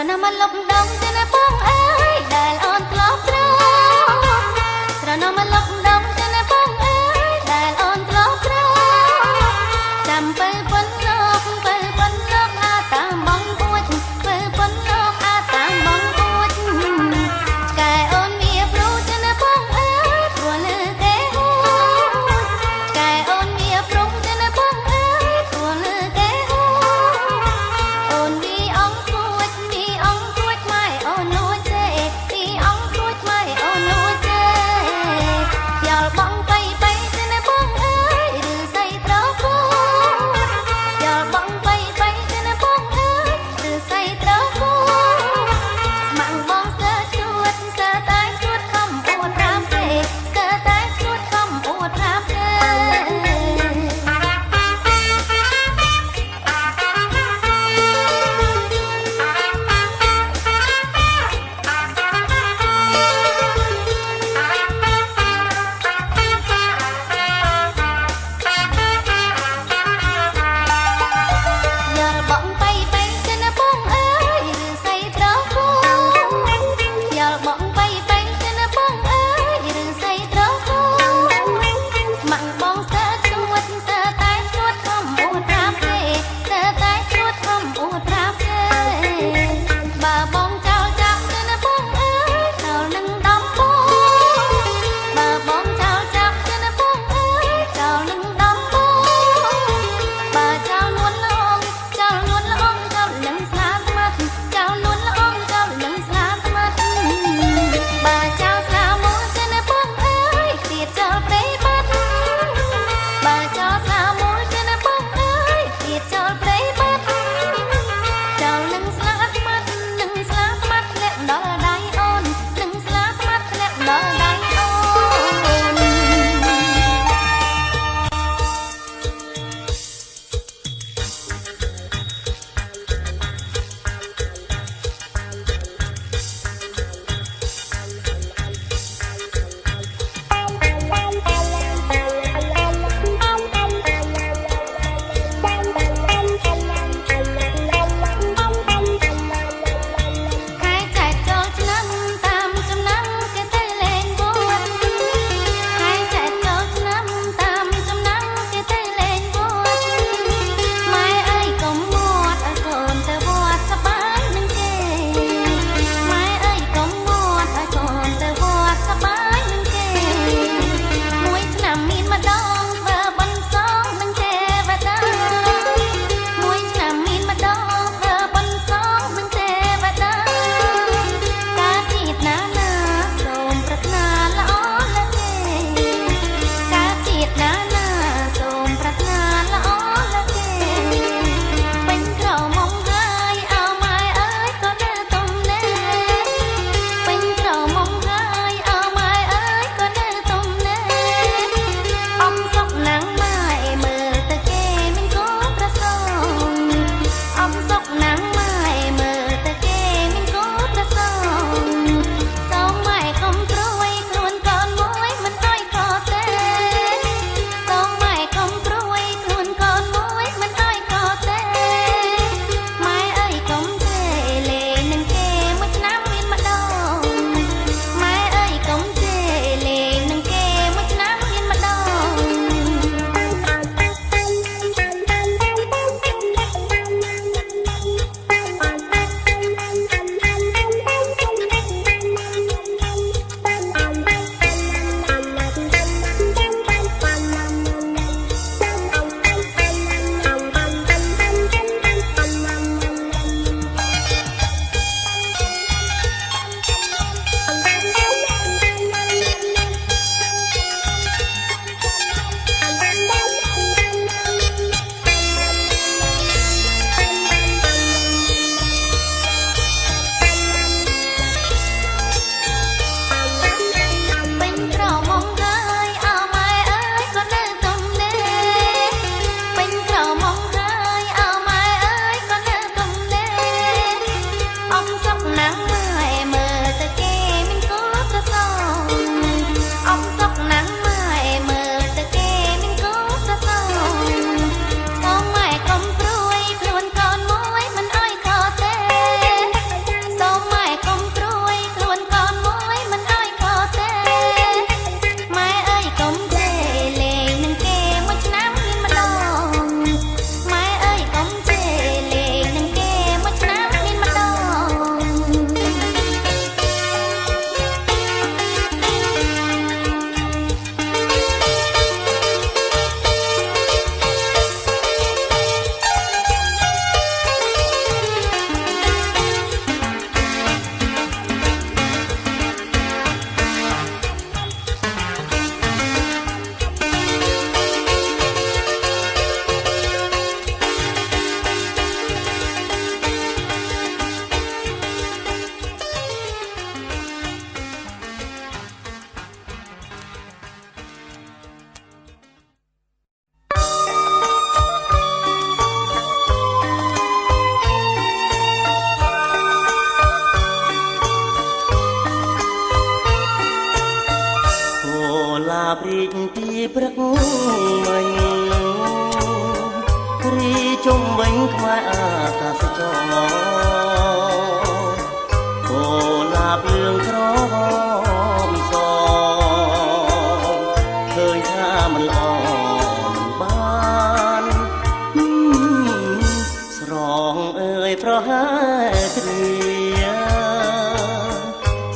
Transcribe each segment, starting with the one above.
ណាមកលុបដងទៅណាបងអើយដែលអូនធ្លាប់ស្រោស្រណាមកលុបដងទៅណាបងអើយដែលអូនធ្លាប់ស្រោចាំពេលប៉ុនលោកអាតាមបងពួចពេលប៉ុនលោកអាតាមបងពួចកែអូនមានព្រូទៅណាបងអើយព្រោះលើគេហូចកែអូនមានព្រុងទៅណាបងអើយព្រោះលើគេហូចអូនមានអង្គពួចម៉ែអូនលួចទេពីអង្គពួចម៉ែអូនលួចទេ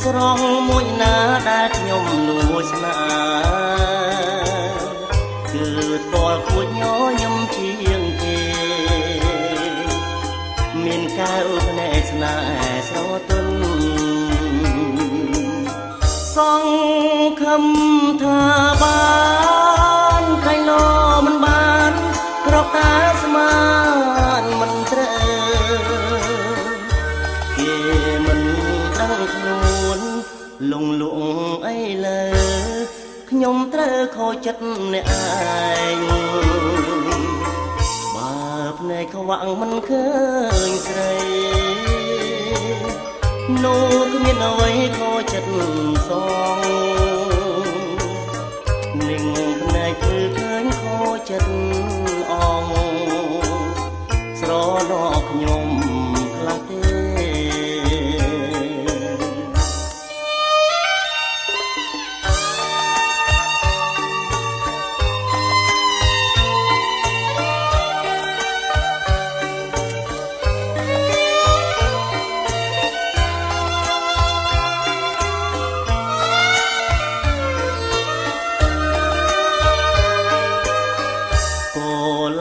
ស្រស់មួយណាដែលខ្ញុំលួចស្នេហ៍គឺស្គាល់ខួចញញឹមជាងគេមានកែវភ្នែកស្នេហ៍ស្រទន់សង្ឃឹមថាបានក្រៃលោមិនបានក្រកតាស្មានមិនត្រូវគេមិនដឹងខ្លួនលងលក់អីលើខ្ញុំត្រូវខូចចិត្តអ្នកឯងបើភ្នែកខ្វាក់មិនឃើញស្រីនោះគ្មានអ្វីខូចចិត្តសងនឹងភ្នែកគឺឃើញខូចចិត្តអងស្រណោខ្ញុំខ្លះទេ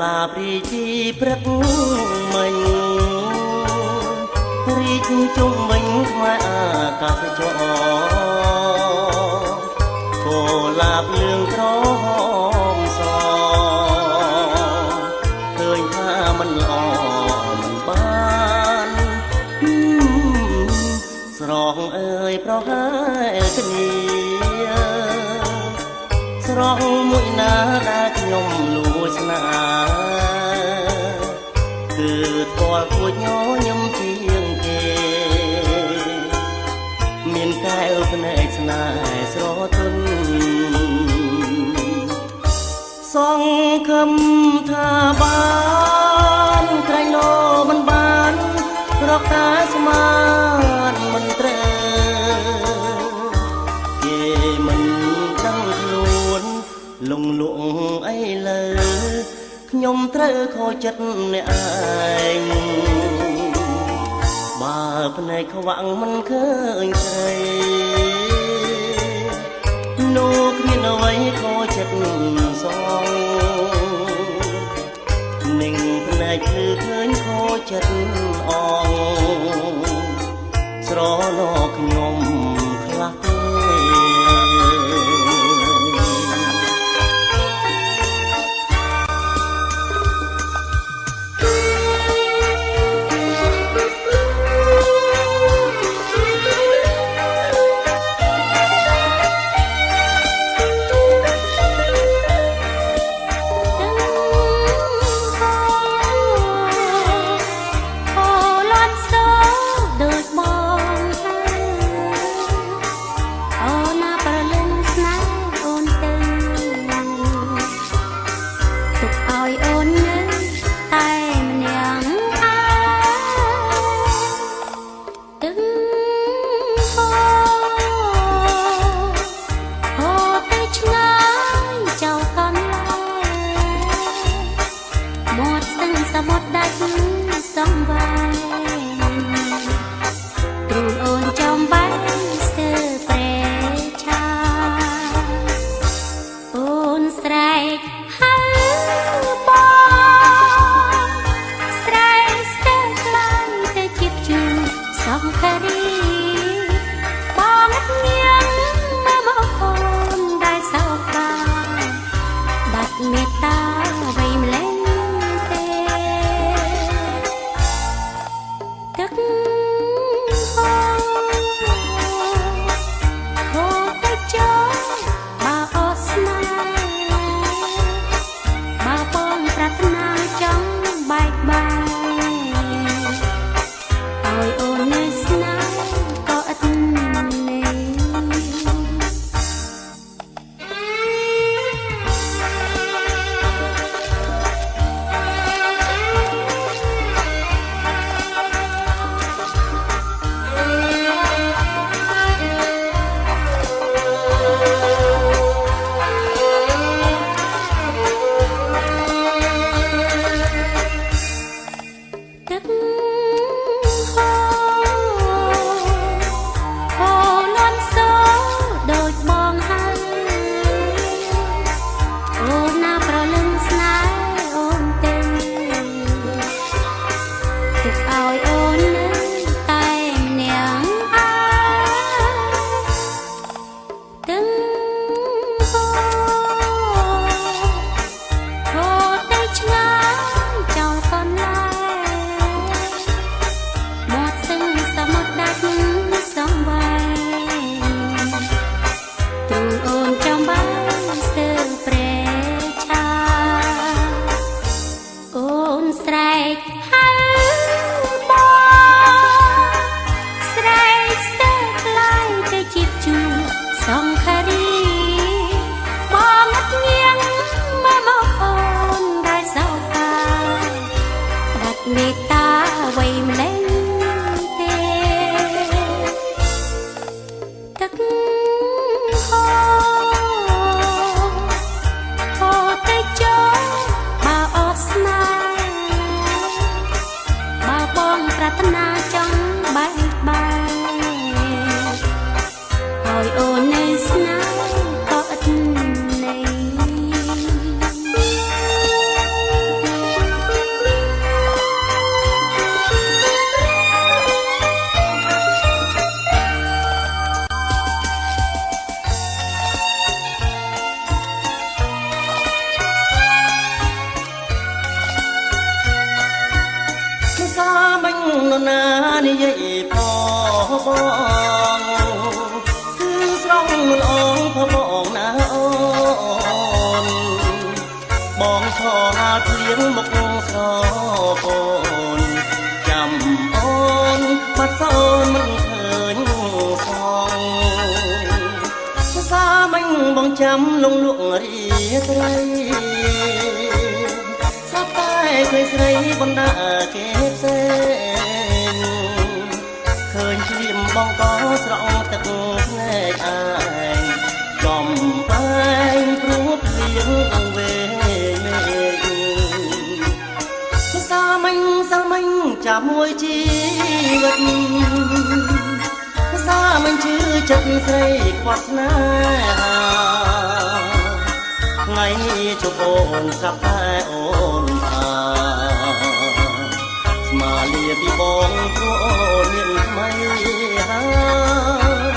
ឡាបរីជីព្រឹកមិញរីកជុំវិញខ្មៅអាកាសចរកូឡាបលឿងក្រហមសឃើញថាមិនល្អមិនបានស្រងអើយប្រហែលគ្នាស្រងមួយណាដែលខ្ញុំលួចស្នេហ៍គឺស្គាល់ខួចញញឹមជាងគេមានកែវភ្នែកស្នេហ៍ស្រទន់សង្ឃឹមថាបានក្រែងលោមិនបានរកតាស្មានមិនត្រូវគេមិនដឹងខ្លួនលងលក់អីលើខ្ញុំត្រូវខូចចិត្តអ្នកឯងបើភ្នែកខ្វាក់មិនឃើញស្រីនោះគ្មានអ្វីខូចចិត្តសងនឹងភ្នែកគឺឃើញខូចចិត្តអងស្រណោខ្ញុំខ្លះទេ ខបងគឺស្រង់មិនអងផបងណាអូនបងឈរហាលភ្លៀងមុខស្រពោនចាំអូនបាត់សូនមិនឃើញសងភាសាមិញបងចាំលងលក់រីត្រីស្រាប់តែឃើញស្រីបណ្ដាគេផ្សេងឃើញភ្លៀមបងក៏ស្រង់ទឹកភ្នែកឯងចំបែងព្រោះភ្លៀងវេមេឃភាសាមិញសាមិញចាំមួយជីវិតភាសាមិញជឿចិត្តស្រីខ្វាត់ស្នេហាថ្ងៃនេះជួបអូនស្រាប់តែអូនថាស្មាលាពីបងព្រោះអូនមានថ្មីហើយ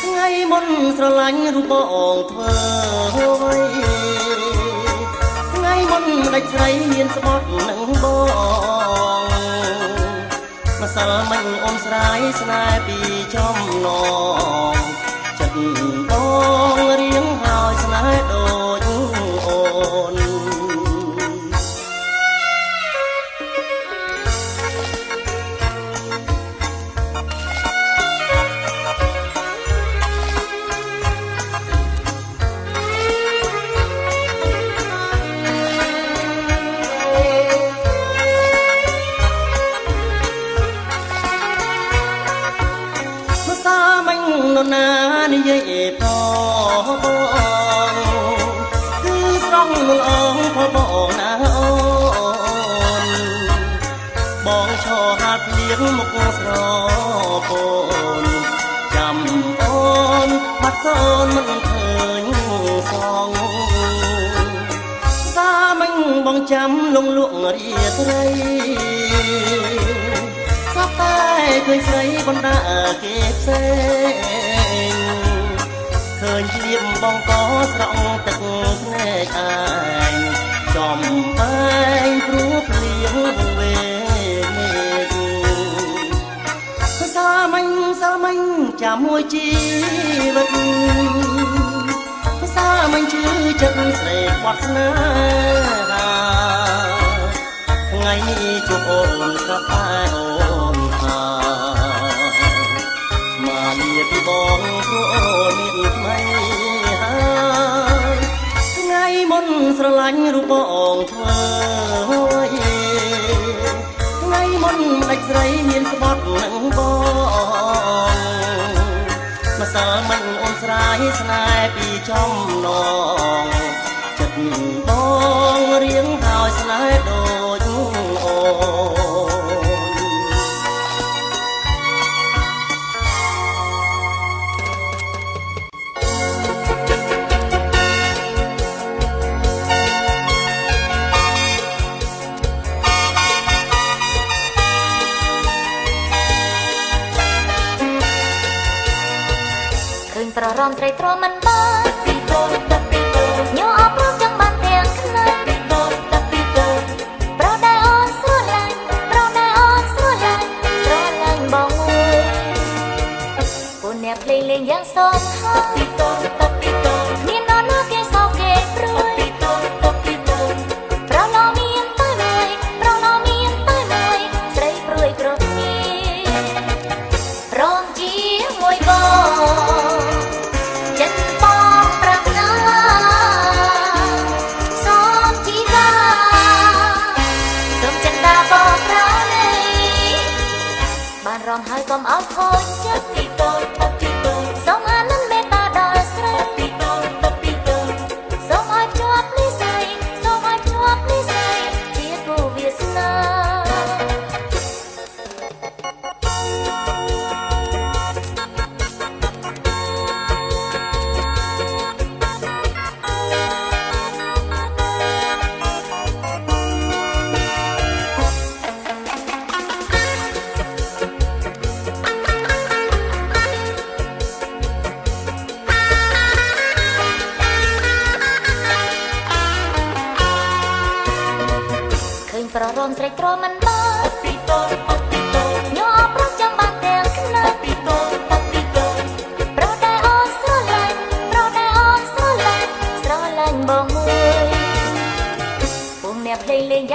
ថ្ងៃមុនស្រឡាញ់រូបបងធ្វើអ្វីថ្ងៃមុនម្ដេចស្រីមានស្បត់នឹងបងម្សិលមិញអូនស្រាយស្នេហ៍ពីចំណងចិត្តបងរៀងហើយស្នេហ៍ដូចអូននរណានិយាយផងគឺស្រង់នឹងអងផងណាអូនបងឈរហាត់ភ្លៀងមុខស្រពោនចាំអូនបាត់សូនមិនឃើញសងសាមិញបងចាំលងលក់រាត្រីស្រាប់តែឃើញស្រីបណ្ដាគេផ្សេងឃើញភ្លៀមបងក៏ស្រង់ទឹកភ្នែកឯងចំបែងព្រោះភ្លៀងវេមេឃភាសាមិញសាមិញចាំមួយជីវិតភាសាមិញជឿចិត្តស្រីខ្វាត់ស្នេហាថ្ងៃនេះជួបអូនស្រាប់តែអូនថាស្មាលាពីបងព្រោះអូនមានថ្មីហើយថ្ងៃមុនស្រឡាញ់រូបបងធ្វើថ្ងៃមុនម្ដេចស្រីមានស្បត់នឹងបងម្សិលមិញអូនស្រាយស្នេហ៍ពីចំណងចិត្តបងរៀងហើយស្នេហ៍ដូចអូនឃើញប្ររំត្រីទ្រមិនបានពីតូចទៅពីតូចញ័រអបព្រោះចឹងបានទាំងខ្លាំងពីតូចទៅពីតូចប្រដៅអូនស្រឡាញ់ប្រដៅអូនស្រឡាញ់បងមួយពួកអ្នកភ្លេងលេងយ៉ាងសងហើយពីតូចទៅពីតូចមាននរណាគេសោកគេព្រួយពីតូចទៅពីតូចប្រឡងមានទៅមួយប្រឡងមានទៅមួយស្រីព្រួយគ្រប់គ្នារងជាមួយបងចិត្តបងប្រាថ្នាសូមជីវាសូមចិន្តាបងប្រណីបានរំហើយកុំឲ្យខូចចិត្តពីតូចទៅពីតូចសូមអានន្ទមេត្តាដល់ស្រីពីតូចទៅពីតូចសូមឲ្យភ្ជាប់និស្ស័យសូមឲ្យភ្ជាប់និស្ស័យជាគូវាសនា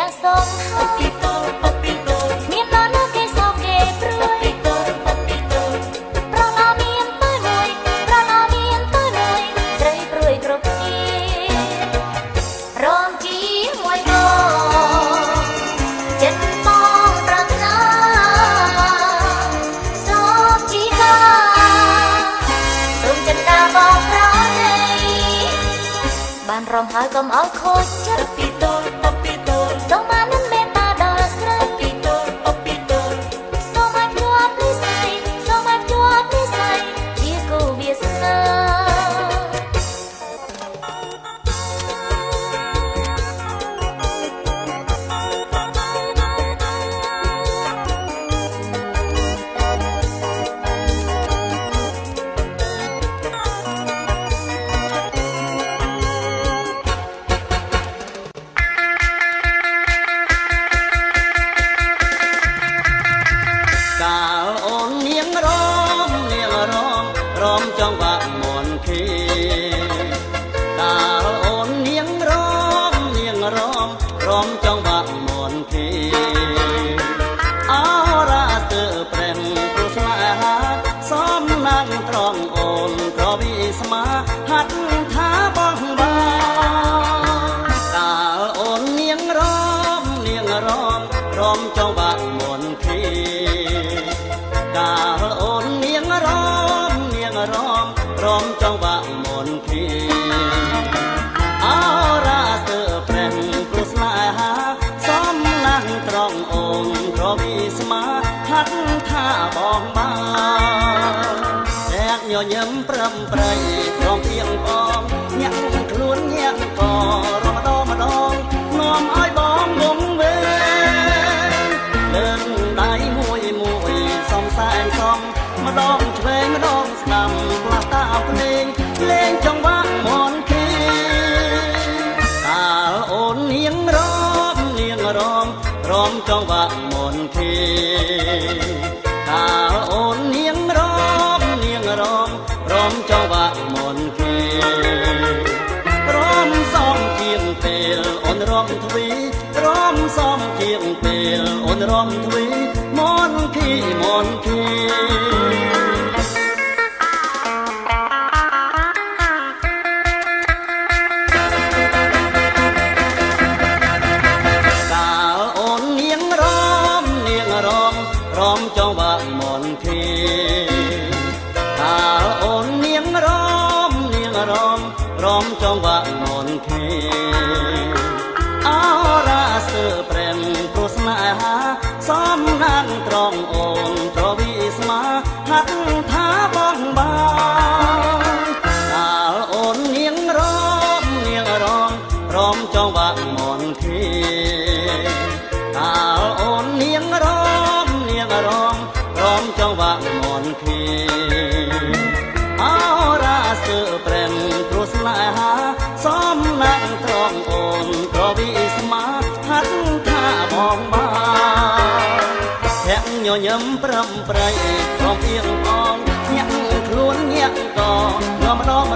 យ៉ាសូមហើយពីតូចពីតូចមាននរណាគេសោកគេព្រួយពីតូចពីតូចប្រឡងមានទៅមួយប្រឡងមានទៅមួយស្រីព្រួយគ្រប់គ្នារំជាមួយបងចិត្តបងប្រាថ្នាសូមជីកាសូមចិត្តតាបងប្រណីបានរំហើយកុំឲ្យខូចចិត្តពីតូចពីតូចសូមបាននឹងមេត្តាដល់ស្រីពីតូចពីតូចសូមឲ្យជាប់និស្ស័យសូមឲ្យជាប់និស្ស័យជាគូវាសនាចង់បាក់មន់ខេតាអូននាងរមចង់បាក់មន់ខេអរាទើព្រះព្រោះស្នេហាសំណាងត្រង់អូនក៏វិស្មាហាត់ថាបងបាតាអូននាងរមចង់បាក់មន់ខេតាអូននាងរមចង់បាក់មន់ខេអរាទើព្រះព្រោះស្នេហាសំណាងត្រង់អូនក៏វិស្មាហាត់ថាបងបាតែញញឹមប្រឹមប្រៃព្រមទៀងបងញាក់ខ្លួនញាក់ក៏រំដងនាំឲ្យបងងងវេលើកដៃមួយសំសែនសំម្ដងឆ្វេងម្ដងស្ដាំផ្លាស់តាភ្លេងលេងចង្វាក់មន់ខេតាអូននាងរមចង្វាក់មន់ខេតាអូននាងរមចង្វាក់មន់ខេរមសំជាងពេលអូនរមទ្វីរមសំជាងពេលអូនរមទ្វីមន់ខេចង់បាក់មន់ខេតាអូននាងរមចង់បាក់មន់ខេអរាសើព្រះព្រោះស្នេហាសំណាងត្រង់អូនក៏វិស្មាហាត់ថាបងបាតាអូននាងរមចង់បាក់មន់ខេតាអូននាងរមចង់បាក់មន់ខេអរាសើព្រះព្រោះស្នេហាសំណាងត្រង់អូនក៏វិស្មាហាត់ថាបងបាធាក់ញញឹមប្រឹមប្រៃព្រមទៀងបងញាក់ខ្លួនញាក់ក៏នាំម្ដង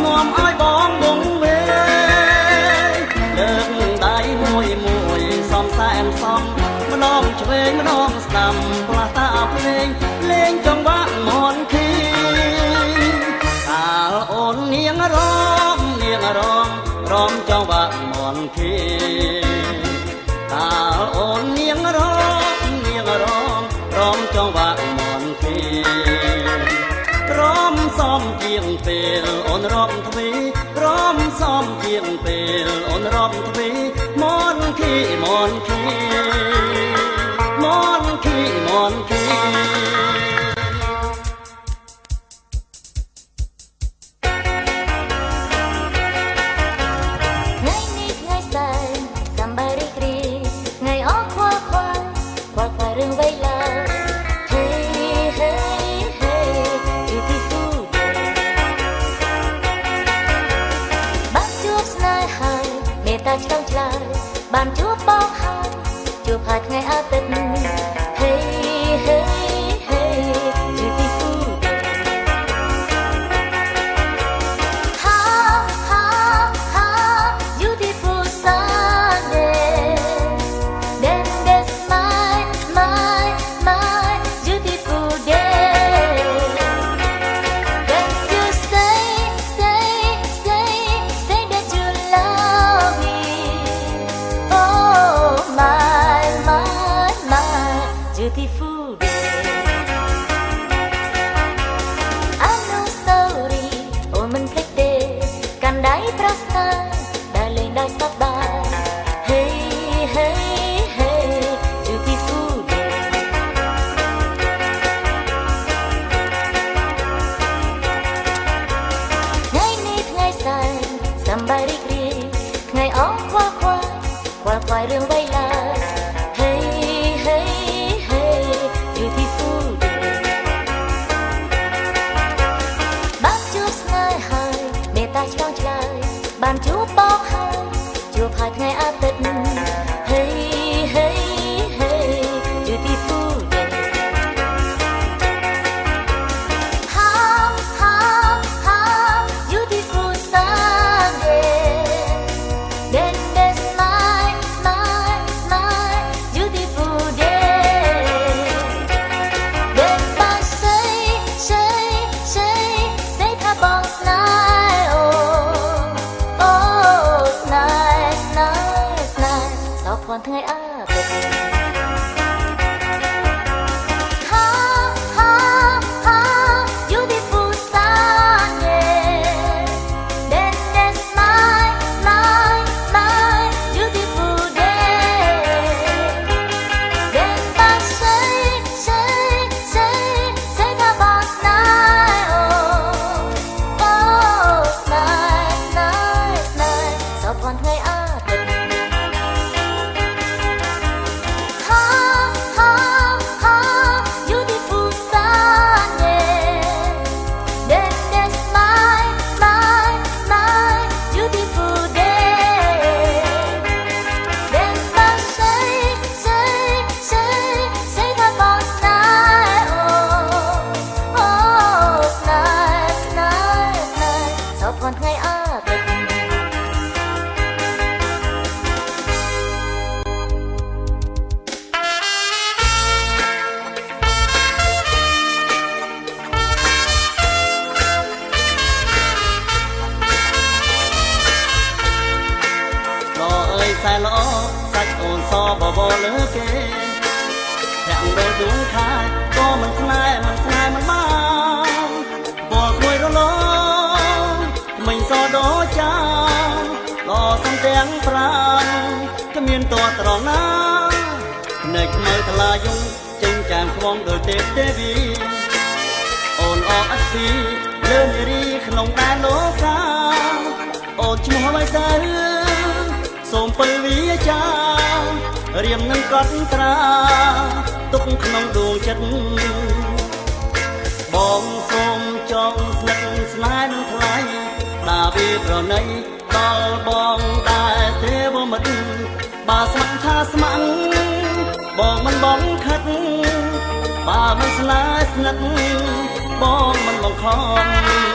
នាំឲ្យបងងងវេលើកដៃមួយសំសែនសំម្ដងឆ្វេងម្ដងស្ដាំផ្លាស់តាភ្លេងលេងចង្វាក់មន់ខេតាអូននាងរមចង្វាក់មន់ខេតាអូននាងរមចង្វាក់មន់ខេរមសំជាងពេលអូនរមទ្វីរមសំជាងពេលអូនរមទ្វីមន់ខេរឿងវៃឡើយ beautiful day បានជួបស្នេហ៍ហើយមេត្តាឆ្លងឆ្លើយបានជួបបងហើយជួបហើយថ្ងៃអាទិត្យ hey beautiful day ហា beautiful Sunday លើគេទាំងដូចដួងខែក៏មិនស្នេហ៍មិនបានបលគួយរលងមិនសដល់ចាឡសំទាំងប្រាំគ្មានតត្រង់ណានៅខ្មៅថ្លាយងចេញចាំខ្វងដូចទេពទេវីអូនអអត់ពីលើនារីក្នុងដែនលោកាអូនឈ្មោះអ្វីទៅសូមពើវាចារៀមនឹងកត់ត្រាទុកក្នុងដួងចិត្តបងសូមចង់ស្និទ្ធស្នេហ៍នឹងថ្លៃដាវីប្រណីដល់បងដែរទេវមិត្តបើស្ម័គ្រថាស្ម័គ្របងមិនបងខិតបើមិនស្នេហ៍ស្និទ្ធបងមិនបងខំ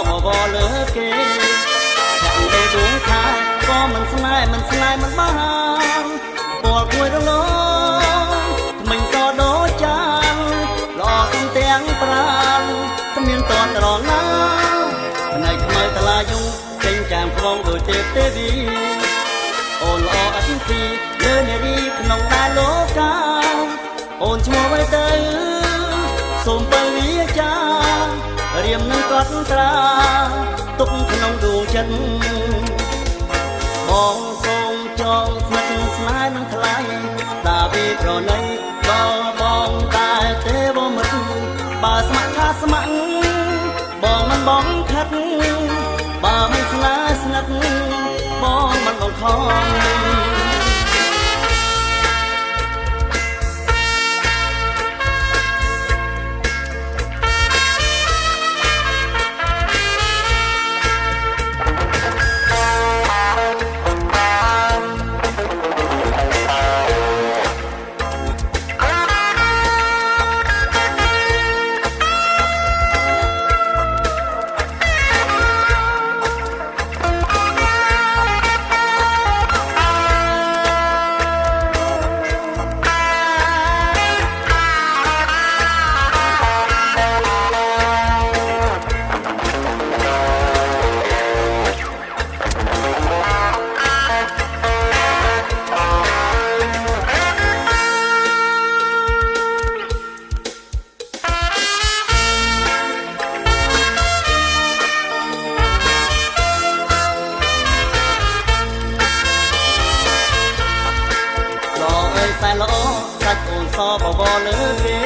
បបលើគេទាំងដូចដួងខែក៏មិនស្នេហ៍មិនបានបលគួយរលងមិនសដូចចានល្អសំទាំងប្រានគ្មានតត្រង់ណាផ្នែកខ្មៅថ្លាយងចេញចាំខ្វងដូចទេពទេវីអូនល្អអត់ពីលើនារីក្នុងដែនលោកាអូនឈ្មោះអ្វីទៅសូមបើវាចារៀមនឹងកត់ត្រាទុកក្នុងដួងចិត្តបងសូមចងស្និទ្ធស្នេហ៍នឹងថ្លៃដាវីប្រណីដល់បងតែទេវមិត្តបើស្ម័គ្រថាស្ម័គ្របងមិនបងខិតបើមិនស្នេហ៍ស្និទ្ធបងមិនបងខំសែនល្អសាច់អូនសបវរលើគេ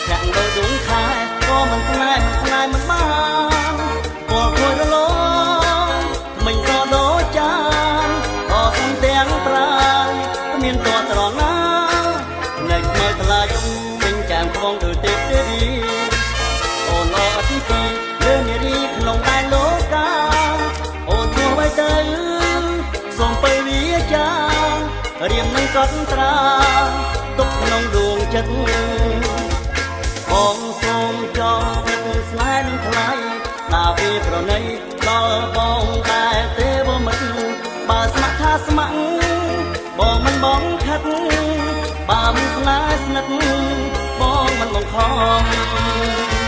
ទាំងដូចដួងខែក៏មិនស្នេហ៍មិនបានបលគួយរលងមិនសដូចចានក៏សុំទាំងប្រាំគ្មានតត្រង់ណានៅខ្មៅថ្លាយងពេញចាំខ្វងដូចទេពទេវីអូនល្អអត់ពីលើនារីក្នុងដែនលោកាអូនឈ្មោះអ្វីទៅសូមបើវាចារៀមនឹងកត់ត្រាទុកក្នុងដួងចិត្តបងសូមចងស្និទ្ធស្នេហ៍នឹងថ្លៃដាវីប្រណីដល់បងតែទេវមិត្តបើស្ម័គ្រថាស្ម័គ្របងមិនបងខិតបើមិនស្នេហ៍ស្និទ្ធបងមិនបងខំ